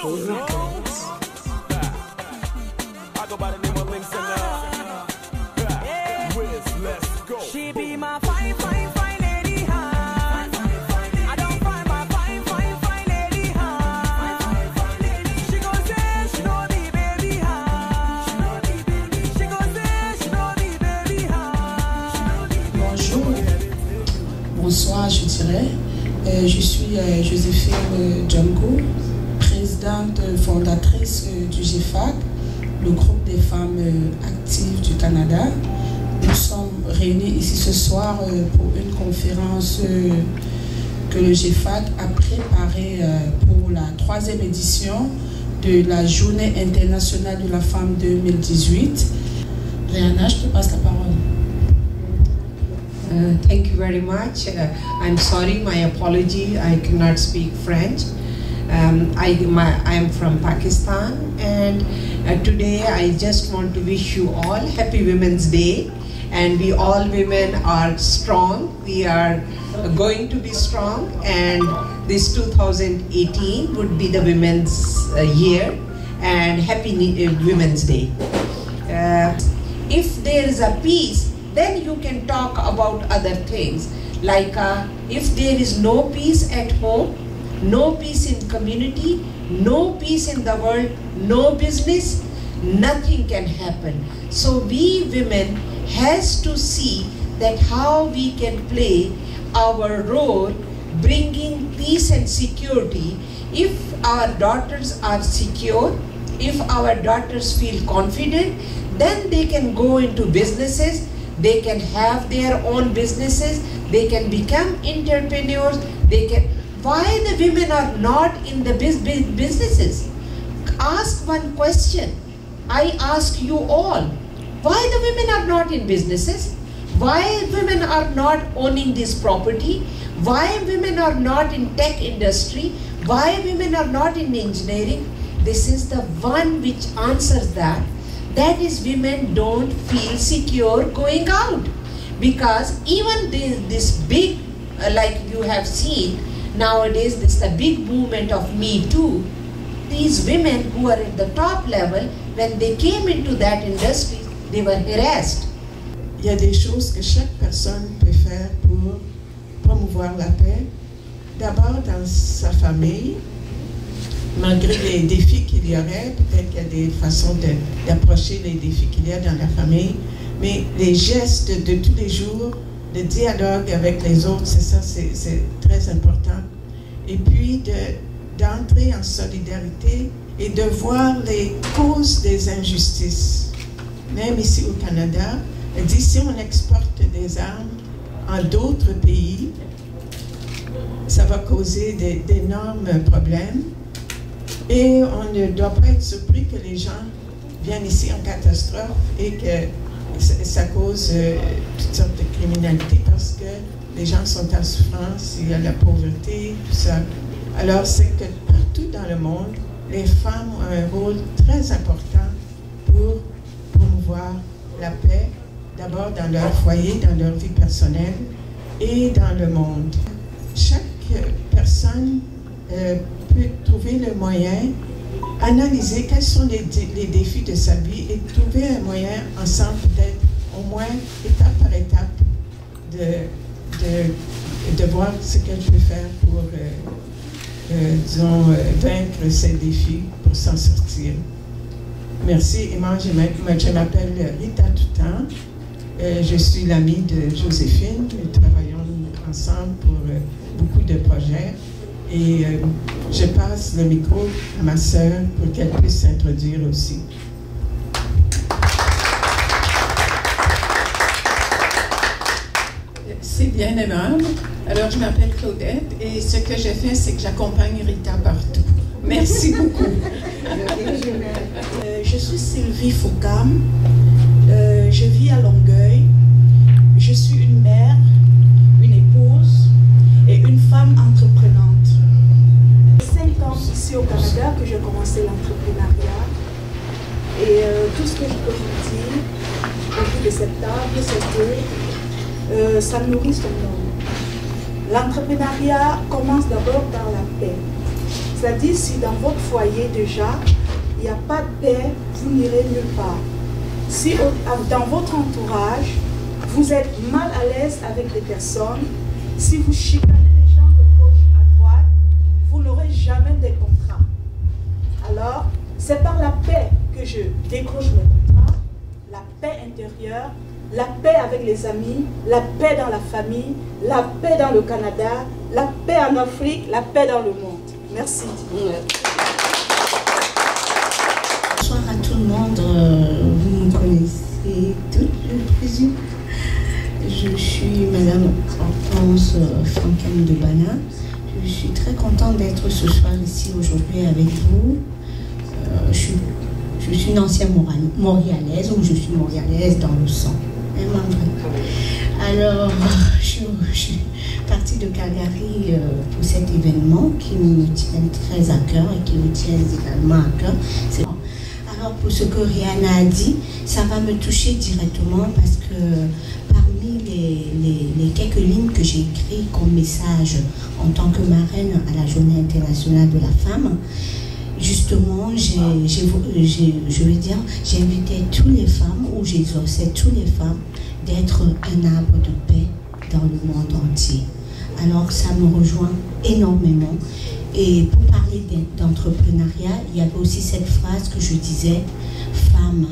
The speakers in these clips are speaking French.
I go by the name of Links and Wiz, let's go. She be my fine, fine, fine lady, huh? I don't find my fine, fine, fine lady, huh? She gon' say she know me, baby, huh? She gon' say she know me, baby, huh? Bonjour, bonsoir, je dirais. Je suis Joséphine Django, présidente fondatrice du GFAC, le groupe des femmes actives du Canada. Nous sommes réunis ici ce soir pour une conférence que le GFAC a préparée pour la 3e édition de la Journée internationale de la femme 2018. Rihanna, je te passe la parole. Thank you very much. I'm sorry, my apology, I cannot speak French. I am from Pakistan, and today I just want to wish you all Happy Women's Day. And we all women are strong. We are going to be strong, and this 2018 would be the Women's Year, and Happy Women's Day. If there is a peace, then you can talk about other things, like if there is no peace at home, no peace in community, no peace in the world, no business, nothing can happen. So we women has to see that how we can play our role bringing peace and security. If our daughters are secure, if our daughters feel confident, then they can go into businesses. They can have their own businesses, they can become entrepreneurs, they can. Why the women are not in the businesses? Ask one question. I ask you all. Why the women are not in businesses? Why women are not owning this property? Why women are not in tech industry? Why women are not in engineering? This is the one which answers that. That is, women don't feel secure going out, because even this big, like you have seen nowadays, this is the big movement of Me Too. These women who are at the top level, when they came into that industry, they were harassed. Il y a des choses que chaque personne peut faire pour promouvoir la paix. D'abord dans sa famille. Malgré les défis qu'il y aurait, peut-être qu'il y a des façons d'approcher les défis qu'il y a dans la famille, mais les gestes de tous les jours, le dialogue avec les autres, c'est ça, c'est très important. Et puis d'entrer en solidarité et de voir les causes des injustices. Même ici au Canada, elle dit si on exporte des armes en d'autres pays, ça va causer d'énormes problèmes. Et on ne doit pas être surpris que les gens viennent ici en catastrophe et que ça cause toutes sortes de criminalité parce que les gens sont en souffrance, il y a la pauvreté, tout ça. Alors c'est que partout dans le monde, les femmes ont un rôle très important pour promouvoir la paix, d'abord dans leur foyer, dans leur vie personnelle et dans le monde. Chaque personne peut trouver le moyen, analyser quels sont les défis de sa vie et trouver un moyen ensemble, peut-être au moins étape par étape, de voir ce qu'elle peut faire pour, disons, vaincre ces défis, pour s'en sortir. Merci. Et moi, je m'appelle Rita Toutan. Je suis l'amie de Joséphine. Nous travaillons ensemble pour beaucoup de projets. Et je passe le micro à ma sœur pour qu'elle puisse s'introduire aussi. C'est bien aimable. Alors, je m'appelle Claudette et ce que je fais, c'est que j'accompagne Rita partout. Merci beaucoup. Je suis Sylvie Foucam. Je vis à Longueuil. Je suis une mère, une épouse et une femme entreprenante. 5 ans ici au Canada que j'ai commencé l'entrepreneuriat. Et tout ce que je peux vous dire autour de cette table, c'est que ça nourrit son homme. L'entrepreneuriat commence d'abord par la paix. C'est-à-dire, si dans votre foyer déjà, il n'y a pas de paix, vous n'irez nulle part. Si dans votre entourage, vous êtes mal à l'aise avec les personnes, si vous chicanez les gens de gauche à droite, vous n'aurez jamais des contrats. Alors, c'est par la paix que je décroche mes contrats, la paix intérieure, la paix avec les amis, la paix dans la famille, la paix dans le Canada, la paix en Afrique, la paix dans le monde. Merci. Bonsoir à tout le monde. Vous me connaissez toutes, je présume. Je suis Madame Hortense Franken de Bana. Je suis très contente d'être ce soir ici aujourd'hui avec vous. Je suis une ancienne montréalaise, ou je suis montréalaise dans le sang. Alors, je suis partie de Calgary pour cet événement qui me tient très à cœur et qui me tient également à cœur. Alors, pour ce que Rihanna a dit, ça va me toucher directement parce que parmi les quelques lignes que j'ai écrites comme message en tant que marraine à la Journée internationale de la femme, justement, j'ai invité toutes les femmes, ou j'exhorçais toutes les femmes d'être un arbre de paix dans le monde entier. Alors ça me rejoint énormément. Et pour parler d'entrepreneuriat, il y avait aussi cette phrase que je disais, femme,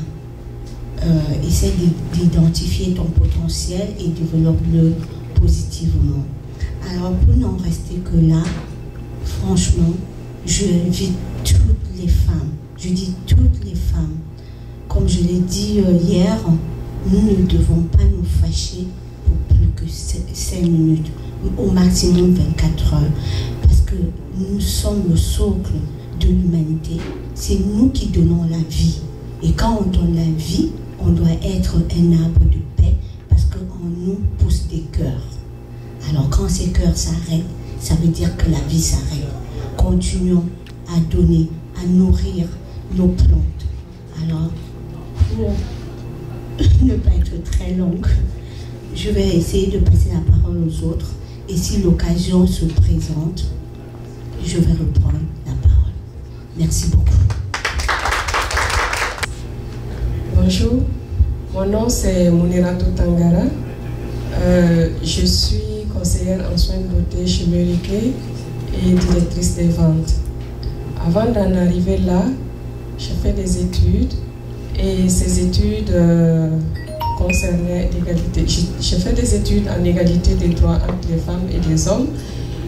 essaie d'identifier ton potentiel et développe-le positivement. Alors pour n'en rester que là, franchement, je invite toutes les femmes, je dis toutes les femmes, comme je l'ai dit hier, nous ne devons pas nous fâcher pour plus que 5 minutes, au maximum 24 heures, parce que nous sommes le socle de l'humanité, c'est nous qui donnons la vie, et quand on donne la vie, on doit être un arbre de paix, parce qu'en nous poussent des cœurs. Alors quand ces cœurs s'arrêtent, ça veut dire que la vie s'arrête. Continuons à donner, à nourrir nos plantes. Alors, pour ne pas être très longue, je vais essayer de passer la parole aux autres. Et si l'occasion se présente, je vais reprendre la parole. Merci beaucoup. Bonjour, mon nom c'est Munirato Tangara. Je suis conseillère en soins de beauté chez Mary Kay et directrice des ventes. Avant d'en arriver là, j'ai fait des études et ces études concernaient l'égalité. J'ai fait des études en égalité des droits entre les femmes et les hommes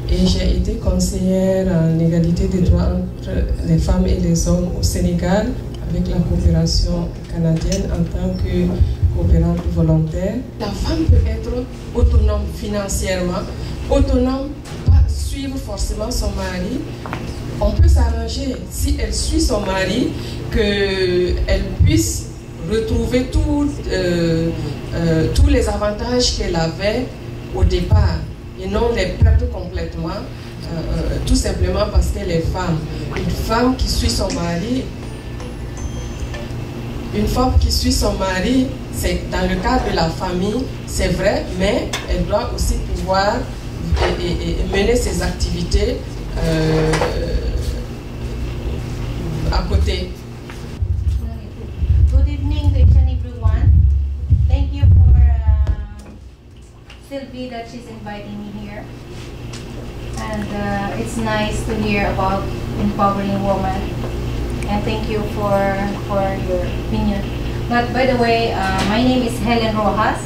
et j'ai été conseillère en égalité des droits entre les femmes et les hommes au Sénégal avec la coopération canadienne en tant que coopérante volontaire. La femme peut être autonome financièrement, autonome, pas suivre forcément son mari. On peut s'arranger, si elle suit son mari, qu'elle puisse retrouver tous les avantages qu'elle avait au départ et non les perdre complètement, tout simplement parce qu'elle est femme. Une femme qui suit son mari, c'est dans le cadre de la famille, c'est vrai, mais elle doit aussi pouvoir mener ses activités à côté. Good evening to each and everyone. Thank you for Sylvie that she's inviting me here. And it's nice to hear about empowering women. And thank you for your opinion. But by the way, my name is Helen Rojas,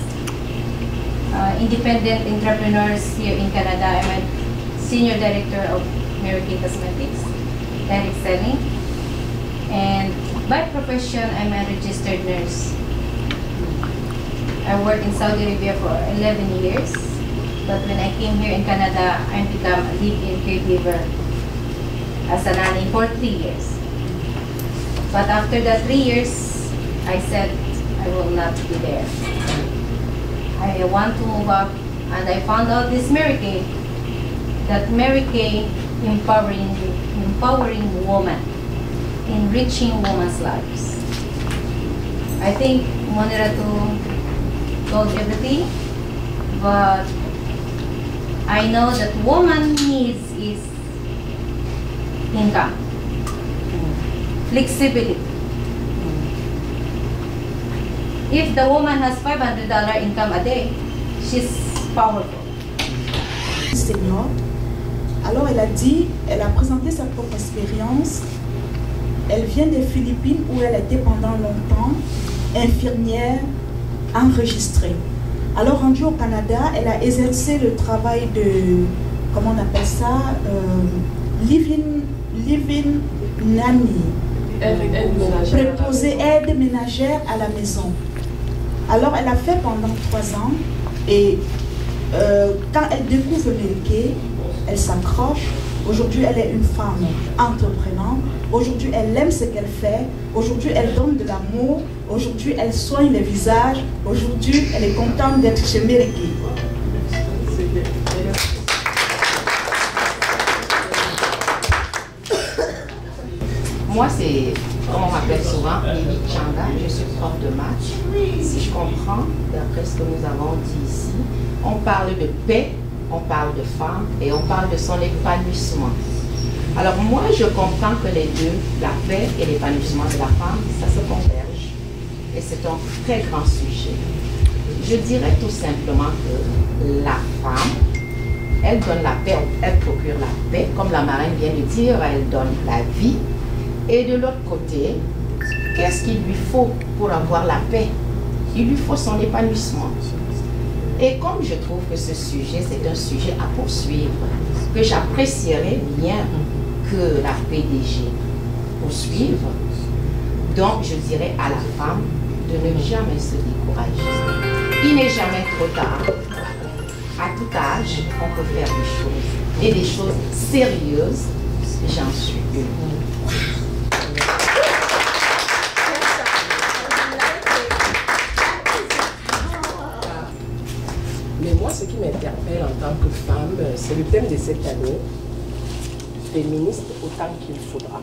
independent entrepreneurs here in Canada. I'm a senior director of Mary Kay Cosmetics, direct selling. And by profession, I'm a registered nurse. I worked in Saudi Arabia for 11 years. But when I came here in Canada, I became a live-in caregiver as a nanny for 3 years. But after that 3 years, I said I will not be there. I want to move up, and I found out this Mary Kay, that Mary Kay empowering women, enriching women's lives. I think Munirato told everything, but I know that woman needs is income. Flexibility. If the woman has $500 income a day, she's powerful. Senior. Alors elle a dit, elle a présenté sa propre expérience. Elle vient des Philippines où elle était pendant longtemps infirmière enregistrée. Alors rendue au Canada, elle a exercé le travail de, comment on appelle ça, living nanny, préposée aide ménagère à la maison. Alors elle a fait pendant 3 ans et quand elle découvre le métier, elle s'accroche. Aujourd'hui, elle est une femme entreprenante. Aujourd'hui, elle aime ce qu'elle fait. Aujourd'hui, elle donne de l'amour. Aujourd'hui, elle soigne les visages. Aujourd'hui, elle est contente d'être chez Meriki. Moi, c'est, comme on m'appelle souvent, Lily Changa. Je suis prof de maths. Si je comprends, d'après ce que nous avons dit ici, on parle de paix, on parle de femme et on parle de son épanouissement. Alors moi, je comprends que les deux, la paix et l'épanouissement de la femme, ça se converge. Et c'est un très grand sujet. Je dirais tout simplement que la femme, elle donne la paix, elle procure la paix. Comme la marraine vient de dire, elle donne la vie. Et de l'autre côté, qu'est-ce qu'il lui faut pour avoir la paix? Il lui faut son épanouissement. Et comme je trouve que ce sujet, c'est un sujet à poursuivre, que j'apprécierais bien que la PDG poursuive, donc je dirais à la femme de ne jamais se décourager. Il n'est jamais trop tard. À tout âge, on peut faire des choses. Et des choses sérieuses, j'en suis une. Mais moi, ce qui m'interpelle en tant que femme, c'est le thème de cette année, féministe autant qu'il faudra.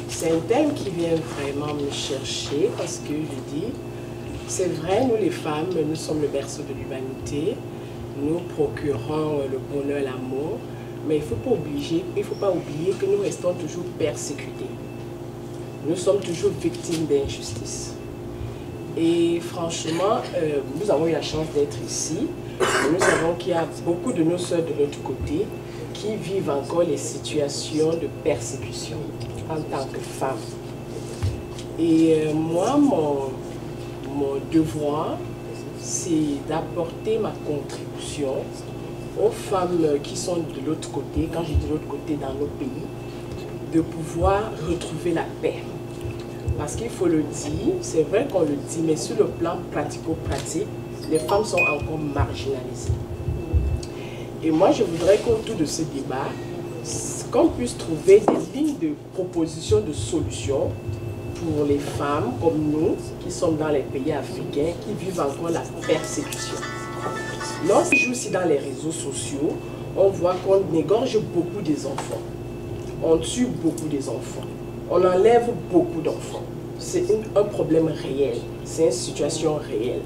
C'est un thème qui vient vraiment me chercher parce que je dis, c'est vrai, nous les femmes, nous sommes le berceau de l'humanité, nous procurons le bonheur, l'amour, mais il ne faut pas oublier que nous restons toujours persécutés. Nous sommes toujours victimes d'injustice. Et franchement, nous avons eu la chance d'être ici. Nous savons qu'il y a beaucoup de nos sœurs de notre côté qui vivent encore les situations de persécution en tant que femmes. Et moi, mon devoir, c'est d'apporter ma contribution aux femmes qui sont de l'autre côté, quand je dis de l'autre côté dans nos pays, de pouvoir retrouver la paix. Parce qu'il faut le dire, c'est vrai qu'on le dit, mais sur le plan pratico-pratique, les femmes sont encore marginalisées. Et moi, je voudrais qu'autour de ce débat, qu'on puisse trouver des lignes de propositions de solutions pour les femmes comme nous, qui sommes dans les pays africains, qui vivent encore la persécution. Lorsque je joue aussi dans les réseaux sociaux, on voit qu'on égorge beaucoup des enfants. On tue beaucoup des enfants. On enlève beaucoup d'enfants. C'est un problème réel. C'est une situation réelle.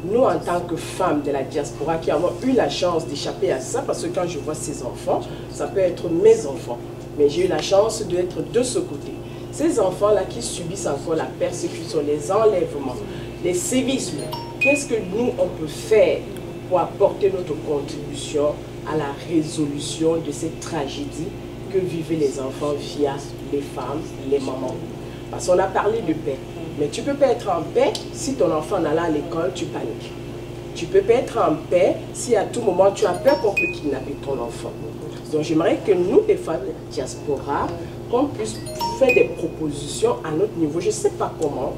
Nous, en tant que femmes de la diaspora, qui avons eu la chance d'échapper à ça, parce que quand je vois ces enfants, ça peut être mes enfants. Mais j'ai eu la chance d'être de ce côté. Ces enfants-là qui subissent encore la persécution, les enlèvements, les sévices, qu'est-ce que nous, on peut faire pour apporter notre contribution à la résolution de cette tragédie que vivaient les enfants via les femmes, les mamans. Parce qu'on a parlé de paix. Mais tu ne peux pas être en paix si ton enfant en allant à l'école, tu paniques. Tu ne peux pas être en paix si à tout moment tu as peur qu'on peut kidnapper ton enfant. Donc j'aimerais que nous, les femmes de la diaspora, qu'on puisse faire des propositions à notre niveau, je ne sais pas comment,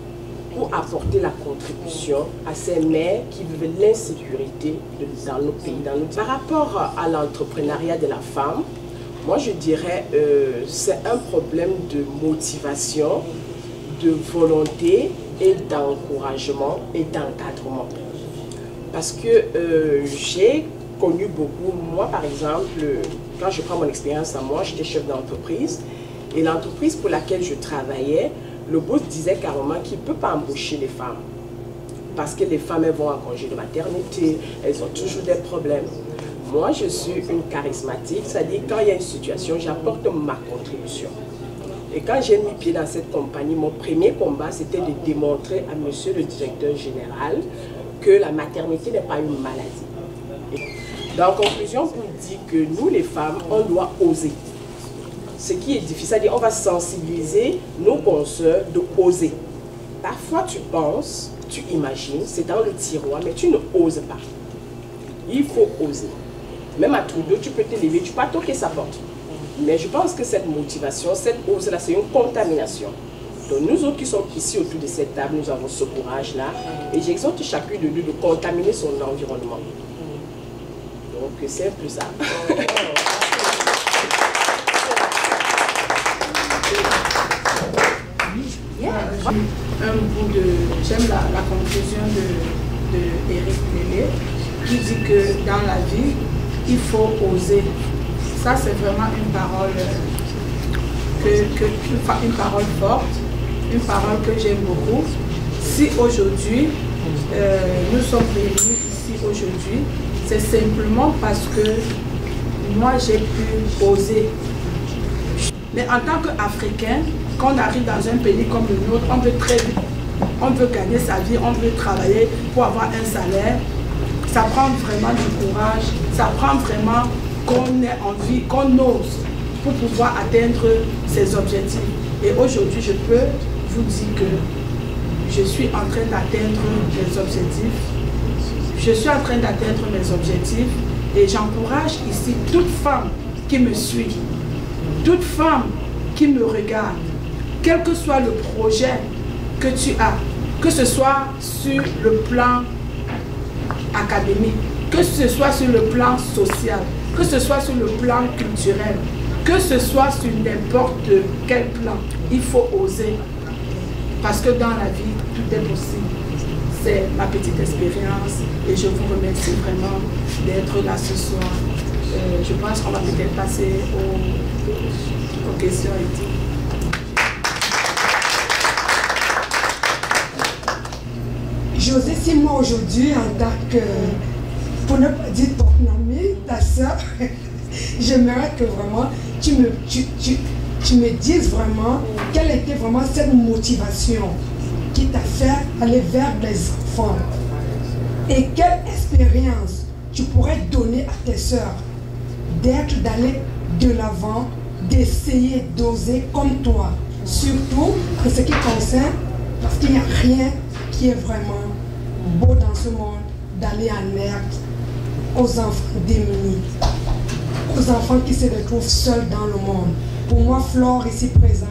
pour apporter la contribution à ces mères qui vivent l'insécurité dans nos pays. Par rapport à l'entrepreneuriat de la femme, moi je dirais c'est un problème de motivation, de volonté et d'encouragement et d'encadrement. Parce que j'ai connu beaucoup, moi par exemple, quand je prends mon expérience à moi, j'étais chef d'entreprise et l'entreprise pour laquelle je travaillais, le boss disait carrément qu'il ne peut pas embaucher les femmes. Parce que les femmes, elles vont en congé de maternité, elles ont toujours des problèmes. Moi, je suis une charismatique, c'est-à-dire quand il y a une situation, j'apporte ma contribution. Et quand j'ai mis pied dans cette compagnie, mon premier combat, c'était de démontrer à monsieur le directeur général que la maternité n'est pas une maladie. Et en conclusion, pour dire que nous, les femmes, on doit oser. Ce qui est difficile, c'est-à-dire on va sensibiliser nos consoeurs de oser. Parfois, tu penses, tu imagines, c'est dans le tiroir, mais tu ne oses pas. Il faut oser. Même à Trudeau, tu peux te lever, tu peux pas toquer sa porte. Mais je pense que cette motivation, cette ose-là, c'est une contamination. Donc nous autres qui sommes ici autour de cette table, nous avons ce courage-là. Et j'exhorte chacune de nous de contaminer son environnement. Donc c'est un peu ça. J'aime la conclusion de Éric Lélé qui dit que dans la vie, il faut oser. Ça, c'est vraiment une parole, une parole forte, une parole que j'aime beaucoup. Si aujourd'hui, nous sommes réunis ici aujourd'hui, c'est simplement parce que moi, j'ai pu oser. Mais en tant qu'Africain, quand on arrive dans un pays comme le nôtre, on veut très vite, on veut gagner sa vie, on veut travailler pour avoir un salaire. Ça prend vraiment du courage, ça prend vraiment qu'on ait envie, qu'on ose pour pouvoir atteindre ses objectifs. Et aujourd'hui, je peux vous dire que je suis en train d'atteindre mes objectifs. Je suis en train d'atteindre mes objectifs et j'encourage ici toute femme qui me suit, toute femme qui me regarde, quel que soit le projet que tu as, que ce soit sur le plan académique, que ce soit sur le plan social, que ce soit sur le plan culturel, que ce soit sur n'importe quel plan, il faut oser. Parce que dans la vie, tout est possible. C'est ma petite expérience et je vous remercie vraiment d'être là ce soir. Je pense qu'on va peut-être passer aux questions éthiques. José, si moi aujourd'hui, en tant que, pour ne pas dire ton amie, ta soeur, j'aimerais que vraiment tu me dises vraiment quelle était vraiment cette motivation qui t'a fait aller vers les enfants. Et quelle expérience tu pourrais donner à tes soeurs d'aller de l'avant, d'essayer d'oser comme toi. Surtout en ce qui concerne, parce qu'il n'y a rien qui est vraiment beau dans ce monde, d'aller en aide aux enfants démunis, aux enfants qui se retrouvent seuls dans le monde. Pour moi, Flore, ici présente,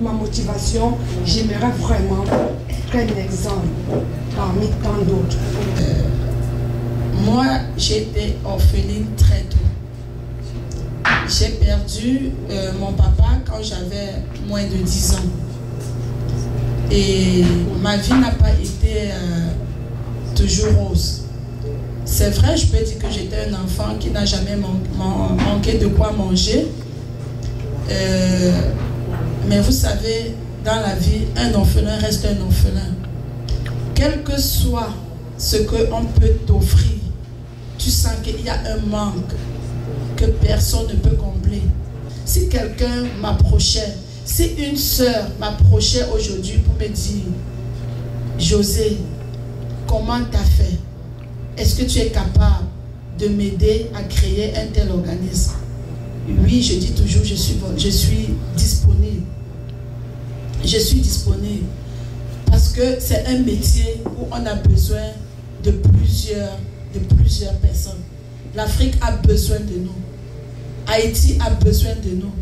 ma motivation, j'aimerais vraiment être un exemple parmi tant d'autres. Moi, j'étais orpheline très tôt. J'ai perdu mon papa quand j'avais moins de 10 ans. Et ma vie n'a pas été toujours rose. C'est vrai, je peux dire que j'étais un enfant qui n'a jamais manqué de quoi manger. Mais vous savez, dans la vie, un orphelin reste un orphelin. Quel que soit ce qu'on peut t'offrir, tu sens qu'il y a un manque que personne ne peut combler. Si quelqu'un m'approchait, si une sœur m'approchait aujourd'hui pour me dire, José, comment t'as fait? Est-ce que tu es capable de m'aider à créer un tel organisme? Oui, je dis toujours, je suis disponible. Je suis disponible. Parce que c'est un métier où on a besoin de plusieurs personnes. L'Afrique a besoin de nous. Haïti a besoin de nous.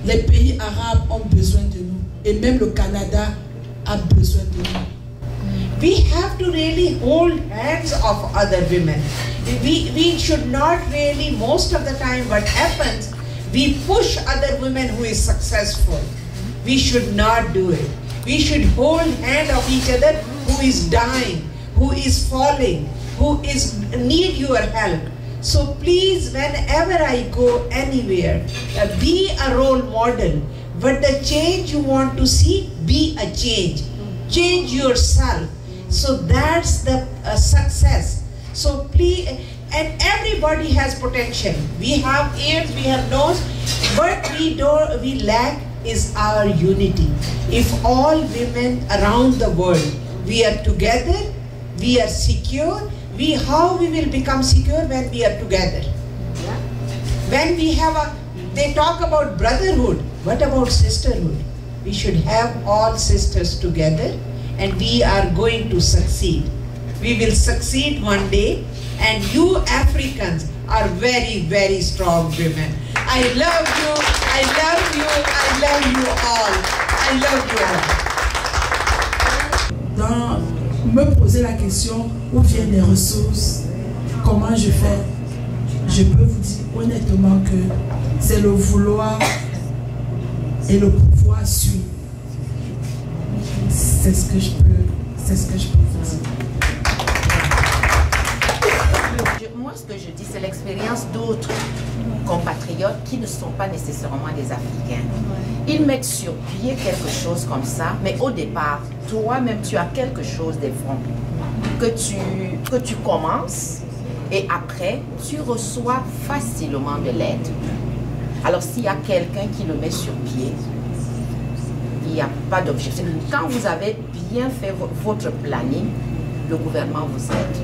Les pays arabes ont besoin de nous. Et même le Canada a besoin de nous. We have to really hold hands of other women. We should not really, most of the time what happens, we push other women who is successful. We should not do it. We should hold hand of each other who is dying, who is falling, who need your help. So please, whenever I go anywhere, be a role model. But the change you want to see, be a change. Change yourself. So that's the success. So please, and everybody has potential. We have ears, we have nose, but we lack is our unity. If all women around the world, we are together, we are secure. How we will become secure when we are together? When we have they talk about brotherhood. What about sisterhood? We should have all sisters together, and we are going to succeed. We will succeed one day, and you Africans are very, very strong women. I love you, I love you, I love you all. I love you all. Dans me poser la question, où viennent les ressources? Comment je fais? Je peux vous dire honnêtement que c'est le vouloir et le pouvoir suivre. C'est ce que je peux vous dire. Moi, ce que je dis, c'est l'expérience d'autres compatriotes qui ne sont pas nécessairement des Africains. Ils mettent sur pied quelque chose comme ça, mais au départ, toi-même, tu as quelque chose des fonds que tu commences et après, tu reçois facilement de l'aide. Alors, s'il y a quelqu'un qui le met sur pied, il n'y a pas d'objectif. Quand vous avez bien fait votre planning, le gouvernement vous aide.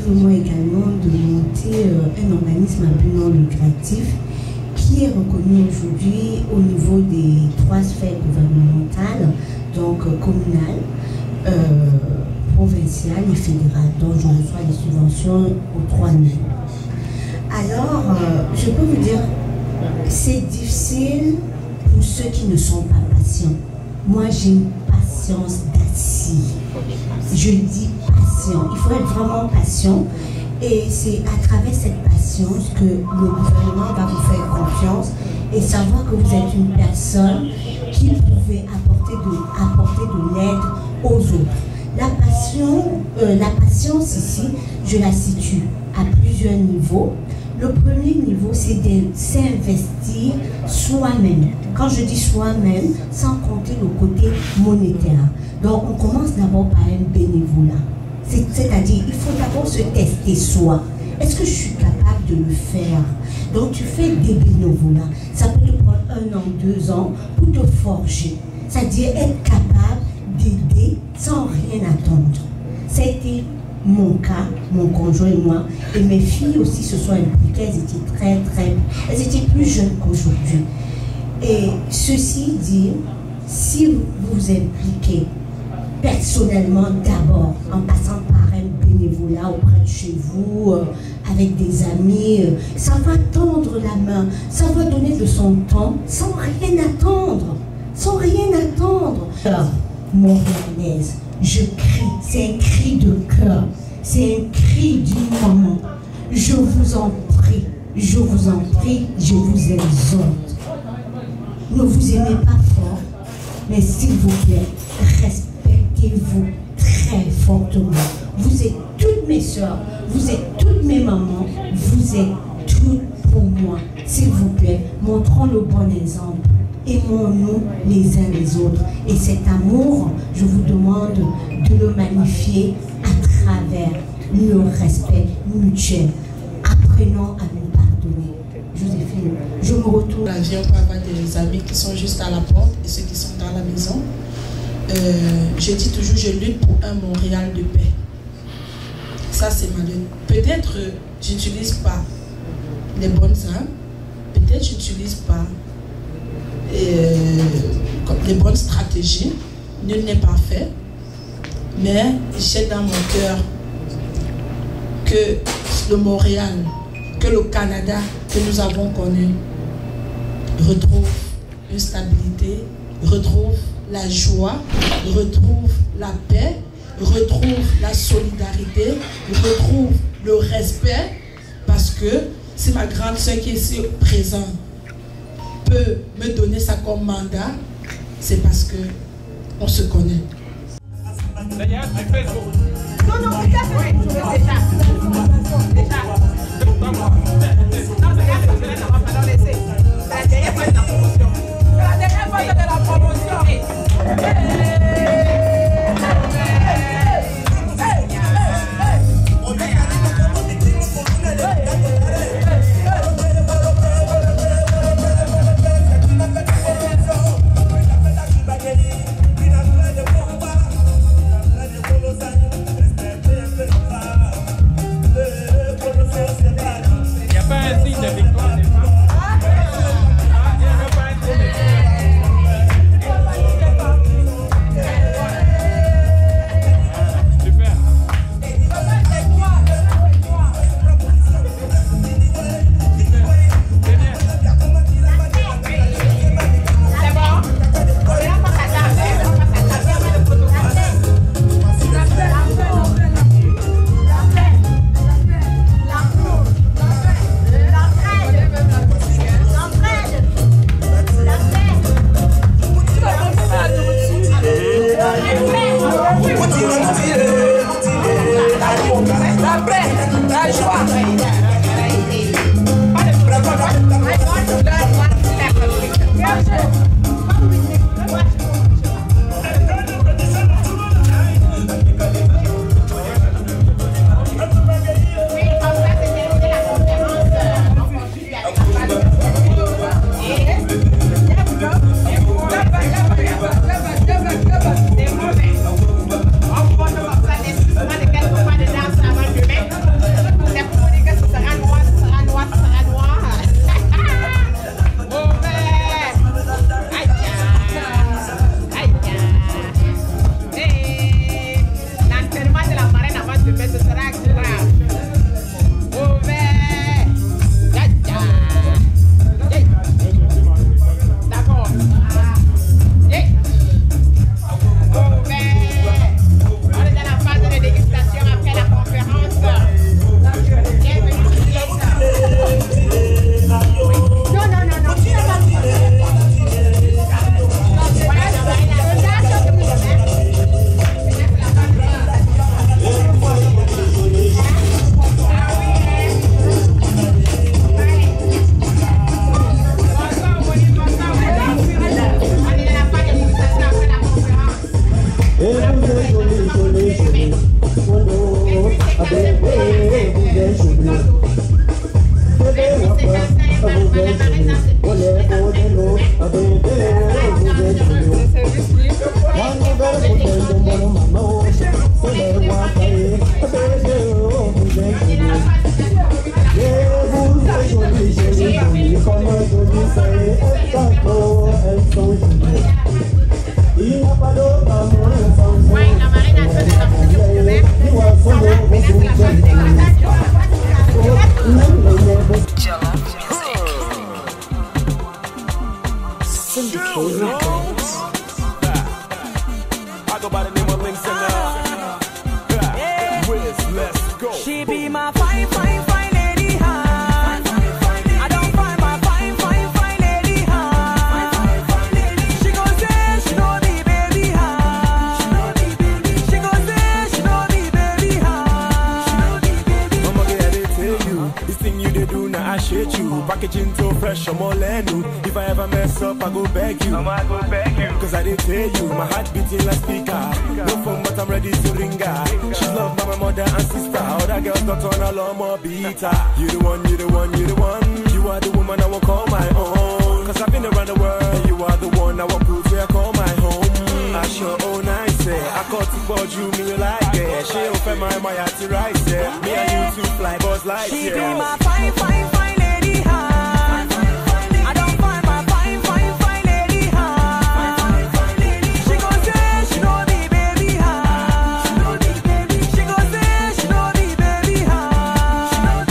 Moi également de monter un organisme à but non lucratif qui est reconnu aujourd'hui au niveau des 3 sphères gouvernementales, donc communales, provinciales et fédérales, dont je reçois des subventions aux 3 niveaux. Alors, je peux vous dire, c'est difficile pour ceux qui ne sont pas patients. Moi, j'ai une patience d'acier. Je dis patient. Il faut être vraiment patient. Et c'est à travers cette patience que le gouvernement va vous faire confiance et savoir que vous êtes une personne qui pouvait apporter de l'aide aux autres. La patience ici, je la situe à plusieurs niveaux. Le premier niveau, c'est de s'investir soi-même. Quand je dis soi-même, sans compter le côté monétaire. Donc, on commence d'abord par un bénévolat. C'est-à-dire, il faut d'abord se tester soi. Est-ce que je suis capable de le faire? Donc, tu fais des bénévolats. Ça peut te prendre 1 an, 2 ans pour te forger. C'est-à-dire être capable d'aider sans rien attendre. Ça a été mon cas, mon conjoint et moi, et mes filles aussi se sont impliquées. Elles étaient plus jeunes qu'aujourd'hui. Et ceci dit, si vous vous impliquez personnellement d'abord, en passant par un bénévolat auprès de chez vous, avec des amis, ça va tendre la main, ça va donner de son temps, sans rien attendre, sans rien attendre. Alors, montréalaise, je crie, c'est un cri de cœur, c'est un cri du moment. Je vous en prie, je vous en prie, je vous exhorte. Ne vous aimez pas fort, mais s'il vous plaît, respectez-vous très fortement. Vous êtes toutes mes soeurs, vous êtes toutes mes mamans, vous êtes toutes pour moi. S'il vous plaît, montrons le bon exemple. Aimons-nous les uns les autres. Et cet amour, je vous demande de le magnifier à travers le respect mutuel. Apprenons à nous pardonner. Joséphine, je me retourne. La vie, on peut avoir des amis qui sont juste à la porte et ceux qui sont dans la maison. Je dis toujours, je lutte pour un Montréal de paix. Ça, c'est ma lutte. Peut-être je n'utilise pas les bonnes âmes, peut-être je n'utilise pas les bonnes stratégies. Nul n'est parfait, mais j'ai dans mon cœur que le Montréal, que le Canada que nous avons connu retrouve une stabilité, retrouve la joie, retrouve la paix, retrouve la solidarité, retrouve le respect, parce que si ma grande soeur qui est ici présente peut me donner ça comme mandat, c'est parce que on se connaît. La dernière fois de la promotion. I go by the name of Links and Wiz, let's go. She be my fine, fine, fine lady, huh? I don't find my fine, fine, fine lady, huh? She gon' say she know me, baby, huh? She gon' say she know me, baby, huh? Mama, I did tell you, this thing you did do, now I shit you. Packaging so fresh, I'm all in new. If I ever mess up, I go beg you. I go beg you. Cause I did tell you, my heart beating like speaker. No phone, but I'm ready to ring her. She's loved by my mother and sister. Other girls got on a lot more beater. You the one, you the one, you the one. You are the woman I will call my own. Cause I've been around the world, and you are the one I will prove where I call my home. I sure own I say, I caught to board you, me you like it. She open my heart to rise, yeah. Me and you two fly, buzz like, she be my fine, fine, fine lady, huh? I don't find my fine, fine, fine lady, huh? She gon' say she know me, baby, huh? She gon' say she know me, baby, huh?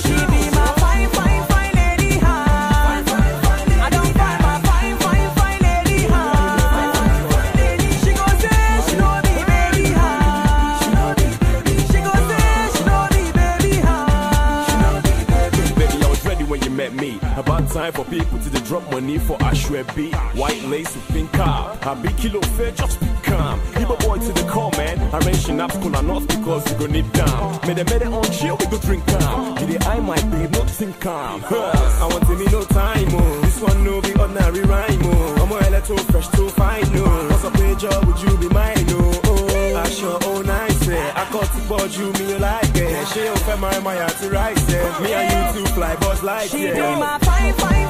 She be my fine, fine, fine lady, huh? I don't find my fine, fine, fine lady, huh? She gon' say she know me, baby, huh? She gon' say she know me, baby, huh? Baby, I was ready when you met me. About time for people to drop money for Ashwebi. White lace with pink car. A big kilo fair, just be calm. Leave a boy to the call, man. Arrange synapse, cool and not because we go need down. Made it on chill, we go drink calm. Did the eye my babe, not think calm. I want to me no time, oh. This one no be ordinary rhyme, oh. I'm a little fresh, too fine, oh. What's a page up, would you be mine, oh? I sure own I say, I caught to board you, me you like it. She open my heart to rise, yeah. Me and you two fly, buzz like, she yeah. be my fine, fine,